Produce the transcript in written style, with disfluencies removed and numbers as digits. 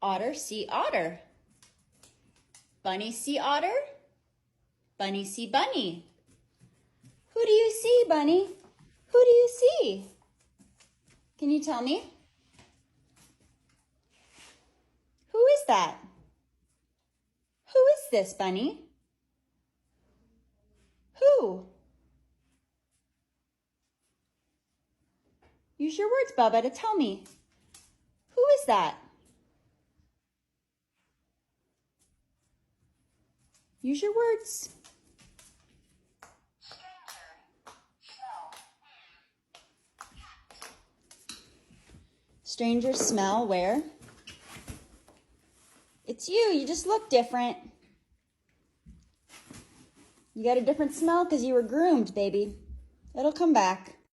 Otter see otter. Bunny see otter. Bunny see bunny. Who do you see, Bunny? Who do you see? Can you tell me? Who is that? Who is this, Bunny? Who? Use your words, Bubba, to tell me. Who is that? Use your words. Strangers smell where? It's you. You just look different. You got a different smell because you were groomed, baby. It'll come back.